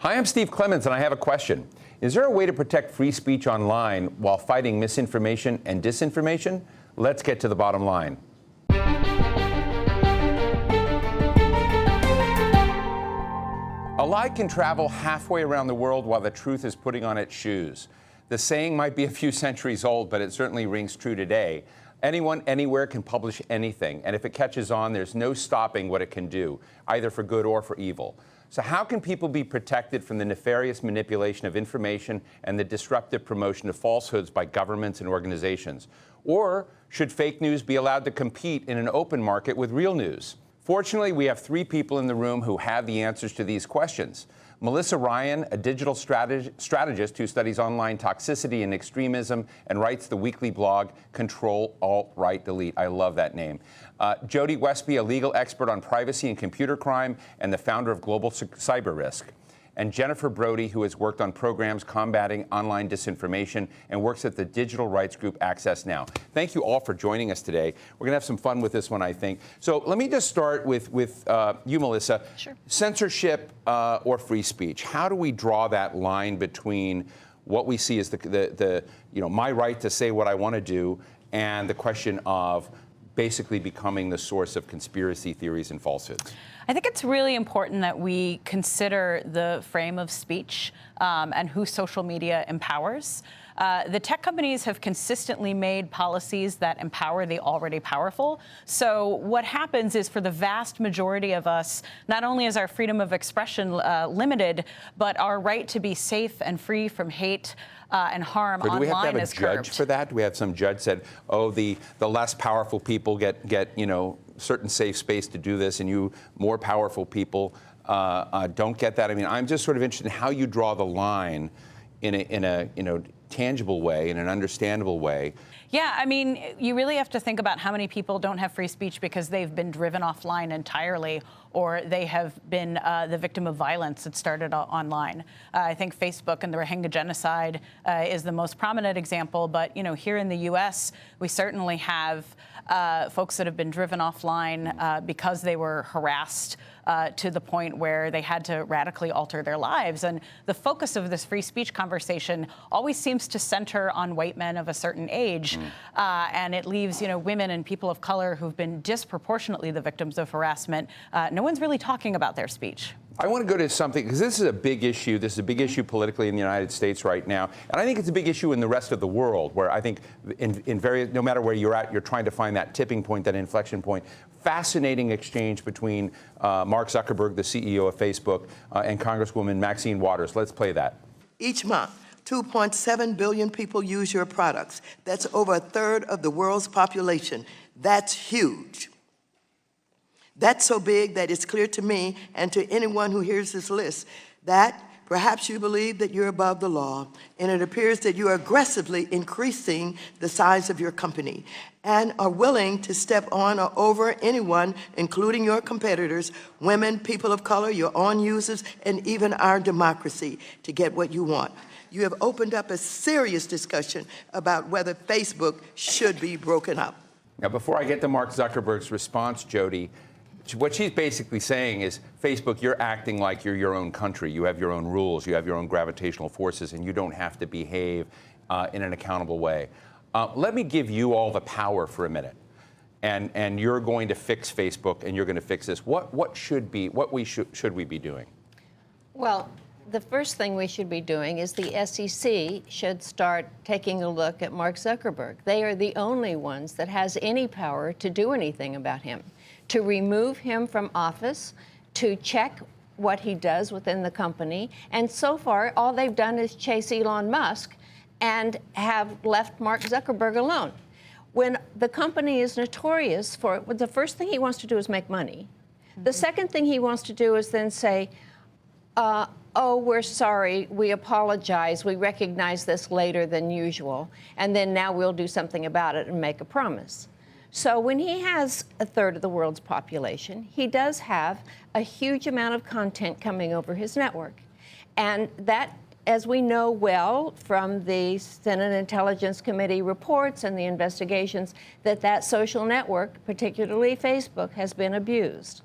Hi, I'm Steve Clemons, and I have a question. Is there a way to protect free speech online while fighting misinformation and disinformation? Let's get to the bottom line. A lie can travel halfway around the world while the truth is putting on its shoes. The saying might be a few centuries old, but it certainly rings true today. Anyone, anywhere can publish anything, and if it catches on, there's no stopping what it can do, either for good or for evil. So how can people be protected from the nefarious manipulation of information and the disruptive promotion of falsehoods by governments and organizations? Or should fake news be allowed to compete in an open market with real news? Fortunately, we have three people in the room who have the answers to these questions. Melissa Ryan, a digital strategist who studies online toxicity and extremism and writes the weekly blog Control, Alt, Right, Delete. I love that name. Jody Westby, a legal expert on privacy and computer crime and the founder of Global Cyber Risk. And Jennifer Brody, who has worked on programs combating online disinformation and works at the digital rights group Access Now. Thank you all for joining us today. We're going to have some fun with this one, I think. So let me just start with you, Melissa. Sure. Censorship or free speech. How do we draw that line between what we see as my right to say what I want to do and the question of basically becoming the source of conspiracy theories and falsehoods? I think it's really important that we consider the frame of speech and who social media empowers. The tech companies have consistently made policies that empower the already powerful. So what happens is, for the vast majority of us, not only is our freedom of expression limited, but our right to be safe and free from hate and harm online is curbed. Do we have to have a judge for that? Do we have some judge said, oh, the less powerful people get certain safe space to do this, and you more powerful people don't get that? I mean, I'm just sort of interested in how you draw the line in a tangible way, in an understandable way. Yeah, I mean, you really have to think about how many people don't have free speech because they've been driven offline entirely, or they have been the victim of violence that started online. I think Facebook and the Rohingya genocide is the most prominent example, but here in the U.S., we certainly have folks that have been driven offline because they were harassed to the point where they had to radically alter their lives. And the focus of this free speech conversation always seems to center on white men of a certain age. And it leaves, women and people of color who've been disproportionately the victims of harassment. No one's really talking about their speech. I want to go to something, because this is a big issue. This is a big issue politically in the United States right now. And I think it's a big issue in the rest of the world, where I think no matter where you're at, you're trying to find that tipping point, that inflection point. Fascinating exchange between Mark Zuckerberg, the CEO of Facebook, and Congresswoman Maxine Waters. Let's play that. Each month, 2.7 billion people use your products. That's over a third of the world's population. That's huge. That's so big that it's clear to me and to anyone who hears this list that perhaps you believe that you're above the law, and it appears that you are aggressively increasing the size of your company and are willing to step on or over anyone, including your competitors, women, people of color, your own users, and even our democracy, to get what you want. You have opened up a serious discussion about whether Facebook should be broken up. Now, before I get to Mark Zuckerberg's response, Jody, what she's basically saying is, Facebook, you're acting like you're your own country. You have your own rules, you have your own gravitational forces, and you don't have to behave in an accountable way. Let me give you all the power for a minute, and you're going to fix Facebook, and you're going to fix this. What should we be doing? Well, the first thing we should be doing is the SEC should start taking a look at Mark Zuckerberg. They are the only ones that has any power to do anything about him, to remove him from office, to check what he does within the company. And so far, all they've done is chase Elon Musk and have left Mark Zuckerberg alone. When the company is notorious for it, the first thing he wants to do is make money. The second thing he wants to do is then say, oh, we're sorry, we apologize, we recognize this later than usual, and then now we'll do something about it and make a promise. So when he has a third of the world's population, he does have a huge amount of content coming over his network. And that, as we know well from the Senate Intelligence Committee reports and the investigations, that social network, particularly Facebook, has been abused.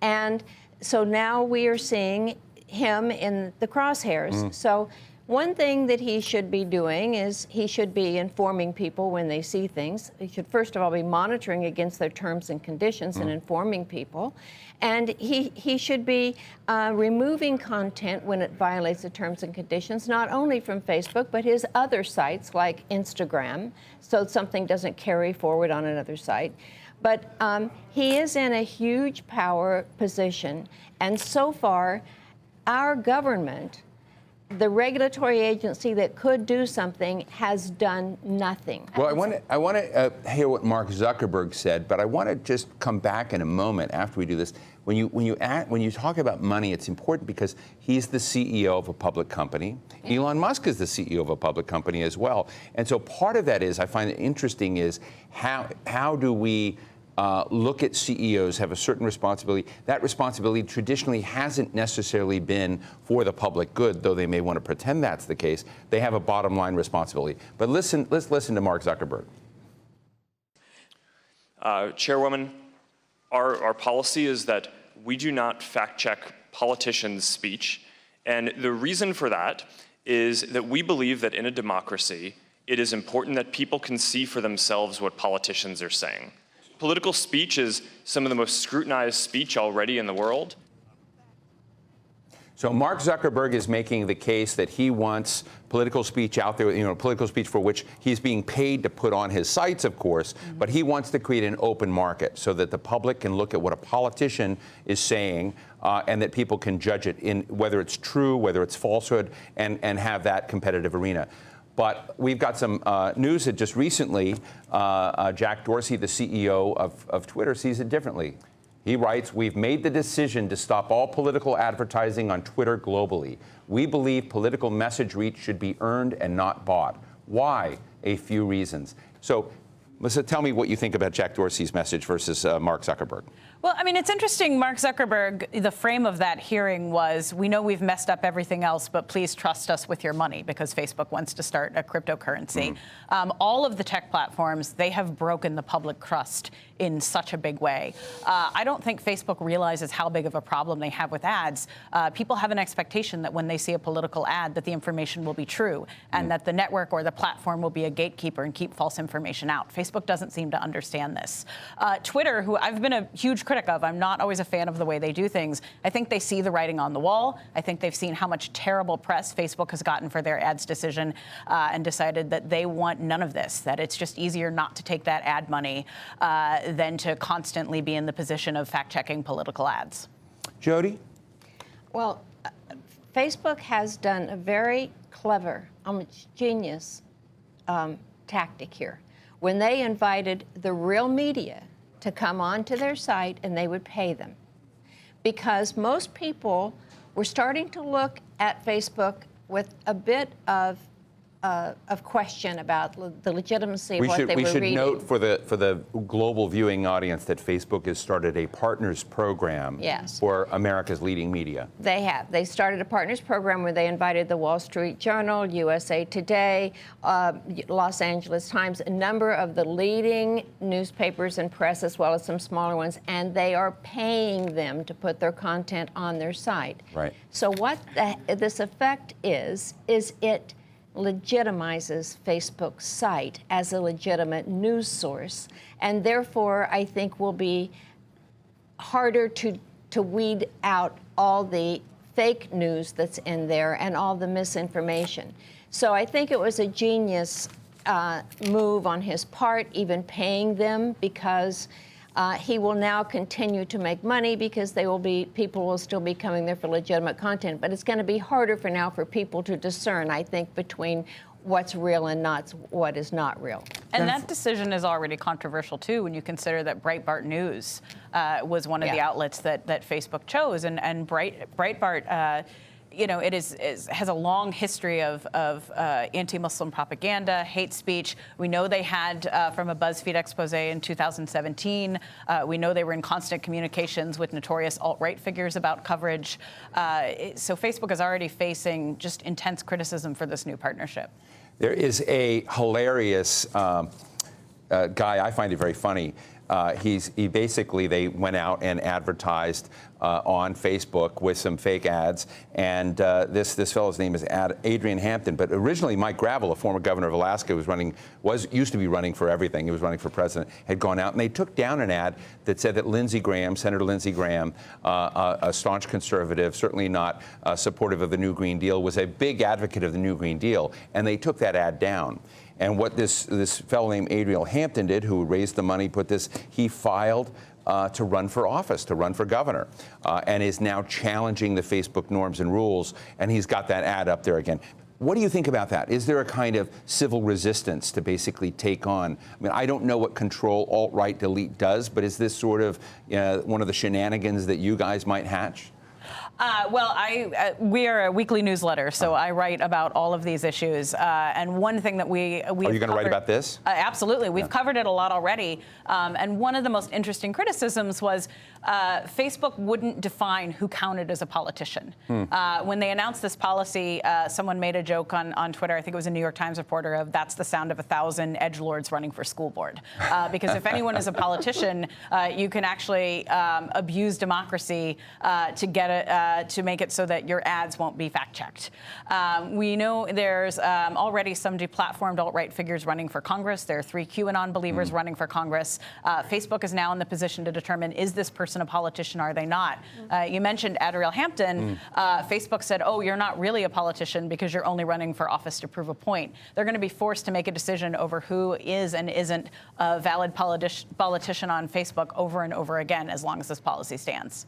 And so now we are seeing him in the crosshairs. So one thing that he should be doing is he should be informing people when they see things. He should first of all be monitoring against their terms and conditions and informing people. And he should be removing content when it violates the terms and conditions, not only from Facebook, but his other sites like Instagram, so something doesn't carry forward on another site. But he is in a huge power position. And so far, our government, the regulatory agency that could do something, has done nothing. Well, I want to hear what Mark Zuckerberg said, but I want to just come back in a moment after we do this. When you talk about money, it's important because he's the CEO of a public company. Yeah. Elon Musk is the CEO of a public company as well. And so part of that is, I find it interesting, is how do we look at CEOs have a certain responsibility. That responsibility traditionally hasn't necessarily been for the public good, though they may want to pretend that's the case. They have a bottom line responsibility. But let's listen to Mark Zuckerberg. Chairwoman, our policy is that we do not fact-check politicians' speech. And the reason for that is that we believe that in a democracy, it is important that people can see for themselves what politicians are saying. Political speech is some of the most scrutinized speech already in the world. So Mark Zuckerberg is making the case that he wants political speech out there, political speech for which he's being paid to put on his sites, of course, but he wants to create an open market so that the public can look at what a politician is saying and that people can judge it in whether it's true, whether it's falsehood, and have that competitive arena. But we've got some news that just recently, Jack Dorsey, the CEO of Twitter, sees it differently. He writes, "We've made the decision to stop all political advertising on Twitter globally. We believe political message reach should be earned and not bought. Why? A few reasons." So, Melissa, tell me what you think about Jack Dorsey's message versus Mark Zuckerberg. Well, I mean, it's interesting. Mark Zuckerberg, the frame of that hearing was, we know we've messed up everything else, but please trust us with your money, because Facebook wants to start a cryptocurrency. All of the tech platforms, they have broken the public trust in such a big way. I don't think Facebook realizes how big of a problem they have with ads. People have an expectation that when they see a political ad, that the information will be true, and that the network or the platform will be a gatekeeper and keep false information out. Facebook doesn't seem to understand this. Twitter, who I've been a huge critic of, I'm not always a fan of the way they do things. I think they see the writing on the wall. I think they've seen how much terrible press Facebook has gotten for their ads decision and decided that they want none of this, that it's just easier not to take that ad money than to constantly be in the position of fact-checking political ads. Jody? Well, Facebook has done a very clever, almost genius tactic here. When they invited the real media to come onto their site, and they would pay them, because most people were starting to look at Facebook with a bit of question about the legitimacy of what they were reading. We should note for the global viewing audience that Facebook has started a partners program for America's leading media. They have. They started a partners program where they invited the Wall Street Journal, USA Today, Los Angeles Times, a number of the leading newspapers and press, as well as some smaller ones, and they are paying them to put their content on their site. Right. So what this effect is it legitimizes Facebook's site as a legitimate news source, and therefore I think will be harder to weed out all the fake news that's in there and all the misinformation. So I think it was a genius move on his part, even paying them, because he will now continue to make money because people will still be coming there for legitimate content. But it's going to be harder for people to discern, I think, between what's real and what is not real. And that decision is already controversial, too, when you consider that Breitbart News was one of the outlets that Facebook chose. And Breitbart, it has a long history of anti-Muslim propaganda, hate speech. We know they had from a BuzzFeed expose in 2017. We know they were in constant communications with notorious alt-right figures about coverage. So Facebook is already facing just intense criticism for this new partnership. There is a hilarious guy, I find it very funny. They went out and advertised on Facebook with some fake ads, and this fellow's name is Adrian Hampton. But originally, Mike Gravel, a former governor of Alaska, used to be running for everything. He was running for president. Had gone out, and they took down an ad that said that Senator Lindsey Graham, a staunch conservative, certainly not supportive of the New Green Deal, was a big advocate of the New Green Deal, and they took that ad down. And what this fellow named Adrian Hampton did, who raised the money, he filed to run for office, to run for governor, and is now challenging the Facebook norms and rules, and he's got that ad up there again. What do you think about that? Is there a kind of civil resistance to basically take on? I mean, I don't know what control alt-right delete does, but is this sort of one of the shenanigans that you guys might hatch? Well, we are a weekly newsletter, so I write about all of these issues. And one thing that we are you going to write about this? Absolutely, we've covered it a lot already. And one of the most interesting criticisms was Facebook wouldn't define who counted as a politician. When they announced this policy, someone made a joke on Twitter. I think it was a New York Times reporter of "That's the sound of 1,000 edgelords running for school board." Because if anyone is a politician, you can actually abuse democracy to get to make it so that your ads won't be fact-checked. We know there's already some deplatformed alt-right figures running for Congress. There are 3 QAnon believers running for Congress. Facebook is now in the position to determine, is this person a politician, are they not? You mentioned Adriel Hampton. Facebook said, oh, you're not really a politician because you're only running for office to prove a point. They're going to be forced to make a decision over who is and isn't a valid politician on Facebook over and over again as long as this policy stands.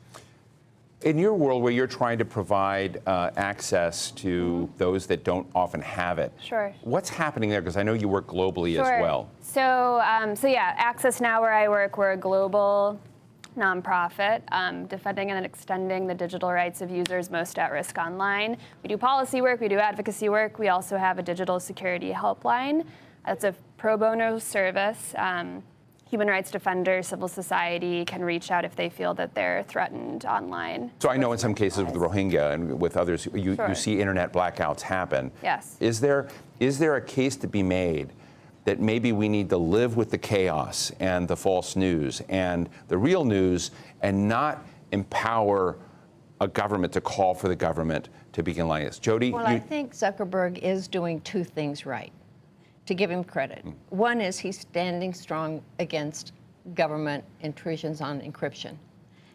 In your world where you're trying to provide access to those that don't often have it, Sure. What's happening there? Because I know you work globally Sure. as well. So yeah, Access Now, where I work, we're a global nonprofit defending and extending the digital rights of users most at risk online. We do policy work, we do advocacy work. We also have a digital security helpline. That's a pro bono service. Human rights defenders, civil society can reach out if they feel that they're threatened online. So I know in some cases with the Rohingya and with others, you see internet blackouts happen. Yes. Is there a case to be made that maybe we need to live with the chaos and the false news and the real news and not empower a government to call for the government to begin like this? Jody? Well, I think Zuckerberg is doing 2 things right, to give him credit. One is he's standing strong against government intrusions on encryption.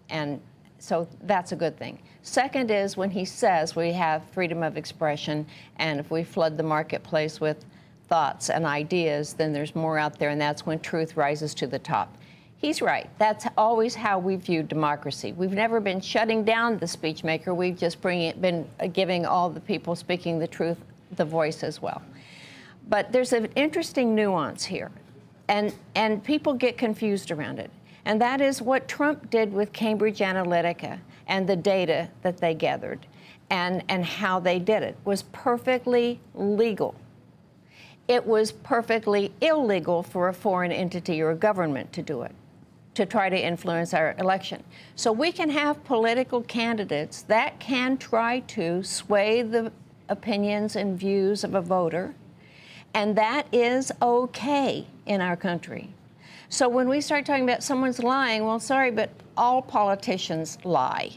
And so that's a good thing. Second is when he says we have freedom of expression, and if we flood the marketplace with thoughts and ideas, then there's more out there, and that's when truth rises to the top. He's right. That's always how we view democracy. We've never been shutting down the speech maker. We've just been giving all the people speaking the truth the voice as well. But there's an interesting nuance here, and people get confused around it. And that is what Trump did with Cambridge Analytica and the data that they gathered and how they did it was perfectly legal. It was perfectly illegal for a foreign entity or a government to do it, to try to influence our election. So we can have political candidates that can try to sway the opinions and views of a voter, and that is okay in our country. So when we start talking about someone's lying, well, sorry, but all politicians lie.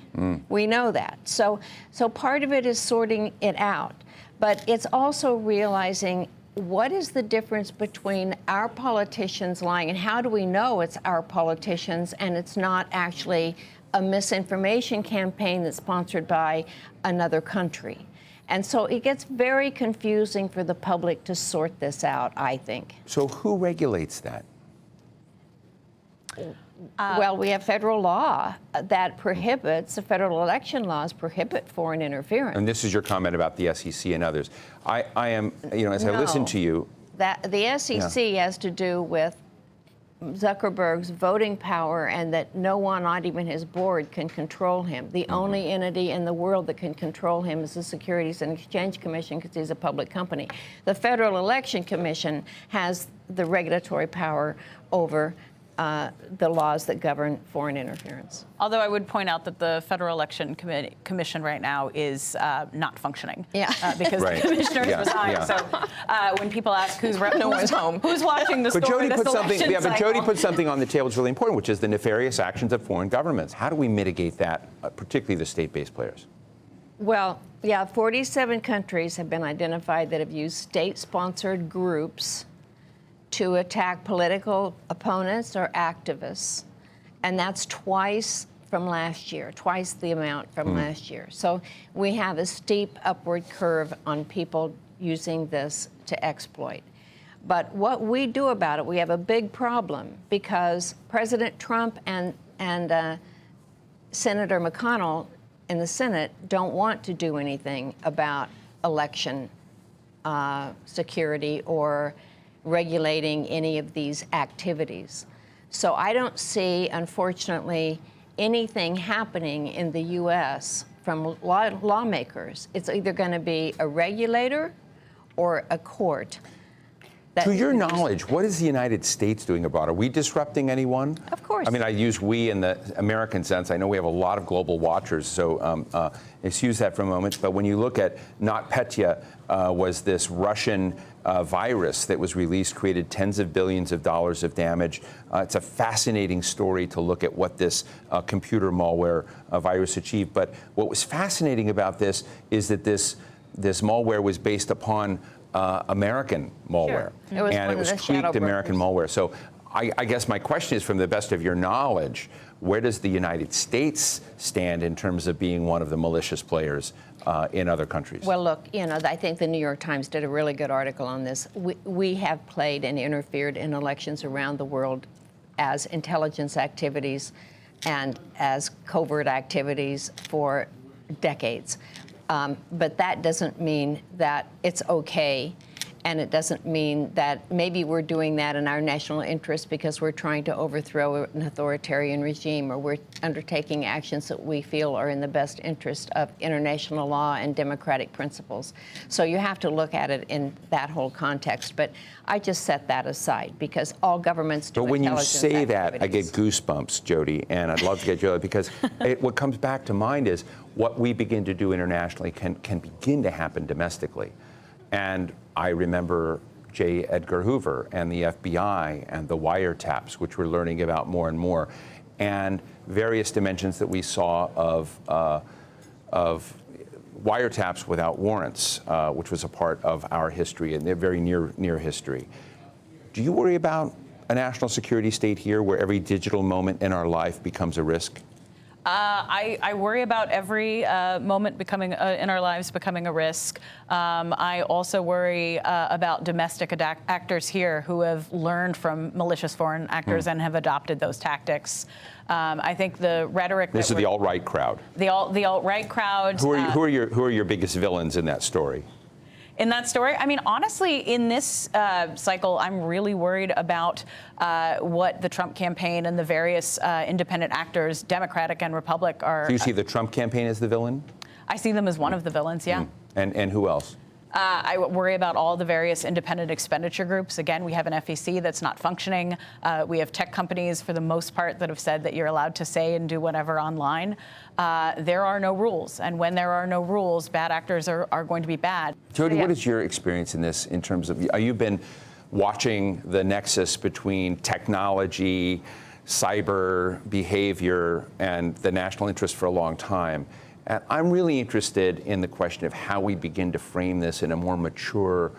We know that. So part of it is sorting it out, but it's also realizing what is the difference between our politicians lying, and how do we know it's our politicians and it's not actually a misinformation campaign that's sponsored by another country? And so it gets very confusing for the public to sort this out, I think. So who regulates that? Well, we have federal law that prohibits, the federal election laws prohibit foreign interference. And this is your comment about the SEC and others. I am, as I listen to you. That the SEC has to do with Zuckerberg's voting power, and that no one, not even his board, can control him. The only entity in the world that can control him is the Securities and Exchange Commission, because he's a public company. The Federal Election Commission has the regulatory power over the laws that govern foreign interference. Although I would point out that the Federal Election Commission right now is not functioning. Yeah. Because Right. the commissioners Yeah. resigned. Yeah. So when people ask who's home, who's watching the But story Jody this put something. election Yeah, but cycle? Jody put something on the table that's really important, which is the nefarious actions of foreign governments. How do we mitigate that, particularly the state-based players? Well, yeah, 47 countries have been identified that have used state-sponsored groups to attack political opponents or activists. And that's twice from last year, twice the amount from last year. So we have a steep upward curve on people using this to exploit. But what we do about it, we have a big problem because President Trump and Senator McConnell in the Senate don't want to do anything about election security or regulating any of these activities. So I don't see, unfortunately, anything happening in the U.S. from lawmakers. It's either going to be a regulator or a court. To your knowledge, what is the United States doing about it? Are we disrupting anyone? Of course. I mean, I use we in the American sense. I know we have a lot of global watchers, so excuse that for a moment. But when you look at NotPetya, was this Russian virus that was released, created tens of billions of dollars of damage. It's a fascinating story to look at what this computer malware virus achieved. But what was fascinating about this is that this malware was based upon American malware. Sure. It was and one it was of the shadow tweaked American brokers. malware. So I guess my question is, from the best of your knowledge, where does the United States stand in terms of being one of the malicious players in other countries? Well, look, I think the New York Times did a really good article on this. We have played and interfered in elections around the world as intelligence activities and as covert activities for decades. But that doesn't mean that it's okay, and it doesn't mean that maybe we're doing that in our national interest because we're trying to overthrow an authoritarian regime, or we're undertaking actions that we feel are in the best interest of international law and democratic principles. So you have to look at it in that whole context. But I just set that aside because all governments do But when you intelligence say that, I get activities. goosebumps, Jody, and I'd love to get you because what comes back to mind is what we begin to do internationally can begin to happen domestically. And I remember J. Edgar Hoover and the FBI and the wiretaps, which we're learning about more and more, and various dimensions that we saw of wiretaps without warrants, which was a part of our history and very near history. Do you worry about a national security state here where every digital moment in our life becomes a risk? I worry about every moment becoming in our lives becoming a risk. I also worry about domestic actors here who have learned from malicious foreign actors and have adopted those tactics. I think the rhetoric. This is the alt-right crowd. The alt-right crowd. Who are your biggest villains in that story? In that story, I mean, honestly, in this cycle, I'm really worried about what the Trump campaign and the various independent actors, Democratic and Republican, are. So you see the Trump campaign as the villain? I see them as one of the villains, yeah. And who else? I worry about all the various independent expenditure groups. Again, we have an FEC that's not functioning. We have tech companies, for the most part, that have said that you're allowed to say and do whatever online. There are no rules. And when there are no rules, bad actors are going to be bad. Jody, So, yeah. what is your experience in this in terms of, you've been watching the nexus between technology, cyber behavior, and the national interest for a long time. And I'm really interested in the question of how we begin to frame this in a more mature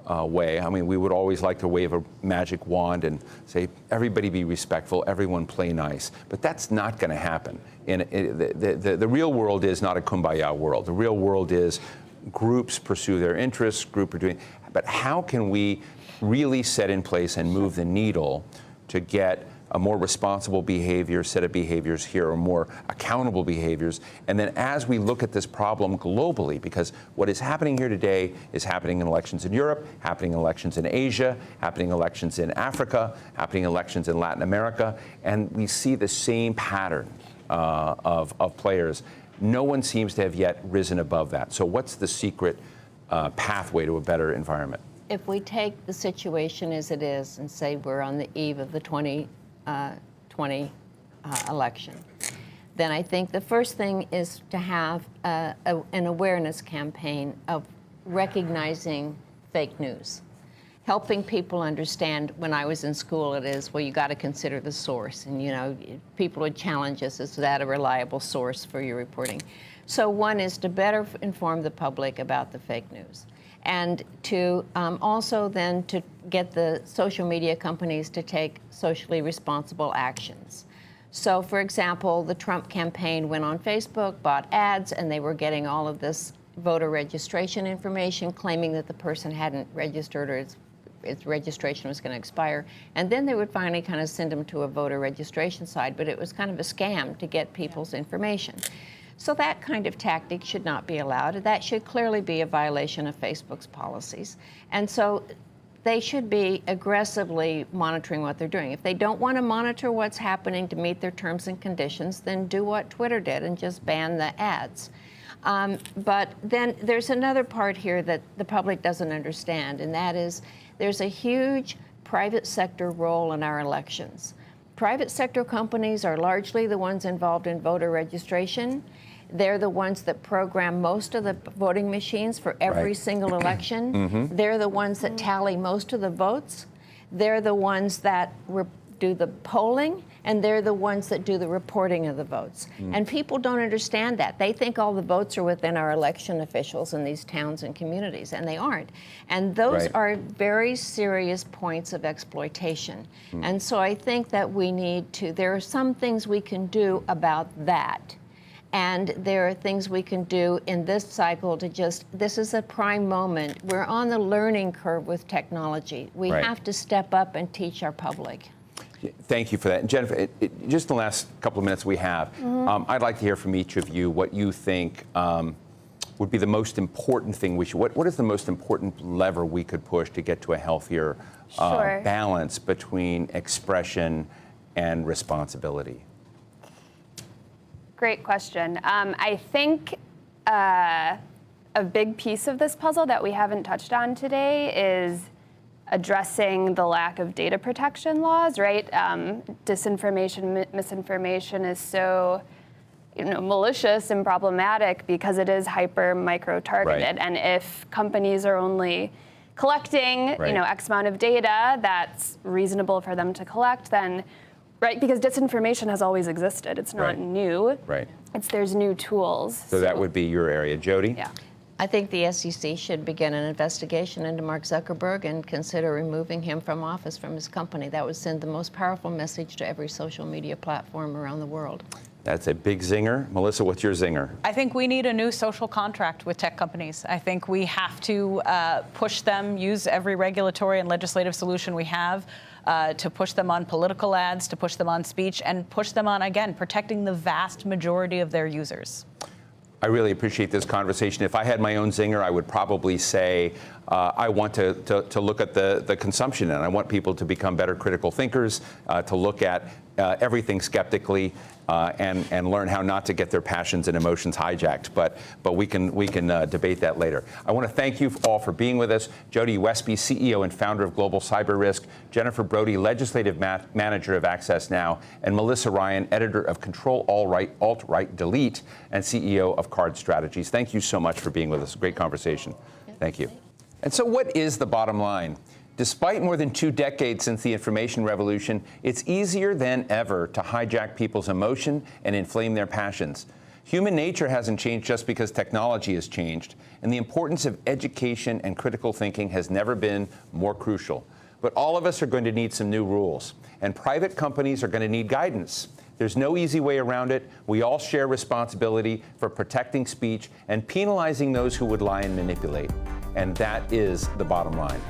way. I mean, we would always like to wave a magic wand and say, everybody be respectful, everyone play nice. But that's not going to happen. The real world is not a kumbaya world. The real world is groups pursue their interests, groups are doing. But how can we really set in place and move the needle to get a more responsible behavior, set of behaviors here, or more accountable behaviors? And then as we look at this problem globally, because what is happening here today is happening in elections in Europe, happening in elections in Asia, happening in elections in Africa, happening in elections in Latin America, and we see the same pattern of players. No one seems to have yet risen above that. So what's the secret pathway to a better environment? If we take the situation as it is and say we're on the eve of the 2020 election, then I think the first thing is to have an awareness campaign of recognizing fake news. Helping people understand, when I was in school, it is, well, you got to consider the source. And, you know, people would challenge us, is that a reliable source for your reporting? So one is to better inform the public about the fake news. And to also then to get the social media companies to take socially responsible actions. So, for example, the Trump campaign went on Facebook, bought ads, and they were getting all of this voter registration information, claiming that the person hadn't registered or its registration was going to expire. And then they would finally kind of send them to a voter registration site, but it was kind of a scam to get people's information. So that kind of tactic should not be allowed. That should clearly be a violation of Facebook's policies. And so they should be aggressively monitoring what they're doing. If they don't want to monitor what's happening to meet their terms and conditions, then do what Twitter did and just ban the ads. But then there's another part here that the public doesn't understand, and that is there's a huge private sector role in our elections. Private sector companies are largely the ones involved in voter registration. They're the ones that program most of the voting machines for every single election. They're the ones that tally most of the votes. They're the ones that do the polling, and they're the ones that do the reporting of the votes. And people don't understand that. They think all the votes are within our election officials in these towns and communities, and they aren't. And those are very serious points of exploitation. And so I think that we need to, there are some things we can do about that. And there are things we can do in this cycle to just, this is a prime moment. We're on the learning curve with technology. We have to step up and teach our public. Thank you for that. And Jennifer, just the last couple of minutes we have, I'd like to hear from each of you what you think would be the most important thing we should, what is the most important lever we could push to get to a healthier balance between expression and responsibility? Great question. I think a big piece of this puzzle that we haven't touched on today is addressing the lack of data protection laws, right? Disinformation, misinformation is so, malicious and problematic because it is hyper micro targeted. And if companies are only collecting, X amount of data that's reasonable for them to collect, then, because disinformation has always existed. It's not new. There's new tools. So that would be your area. Jody? Yeah. I think the SEC should begin an investigation into Mark Zuckerberg and consider removing him from office from his company. That would send the most powerful message to every social media platform around the world. That's a big zinger. Melissa, what's your zinger? I think we need a new social contract with tech companies. I think we have to push them, use every regulatory and legislative solution we have to push them on political ads, to push them on speech, and push them on, again, protecting the vast majority of their users. I really appreciate this conversation. If I had my own zinger, I would probably say I want to look at the consumption, and I want people to become better critical thinkers, to look at everything skeptically, and learn how not to get their passions and emotions hijacked. But we can debate that later. I want to thank you all for being with us. Jody Westby, CEO and founder of Global Cyber Risk, Jennifer Brody, Legislative Manager of Access Now, and Melissa Ryan, Editor of Control Alt-Right Delete and CEO of Card Strategies. Thank you so much for being with us. Great conversation. Thank you. And so what is the bottom line? Despite more than 2 decades since the information revolution, it's easier than ever to hijack people's emotion and inflame their passions. Human nature hasn't changed just because technology has changed, and the importance of education and critical thinking has never been more crucial. But all of us are going to need some new rules, and private companies are going to need guidance. There's no easy way around it. We all share responsibility for protecting speech and penalizing those who would lie and manipulate. And that is the bottom line.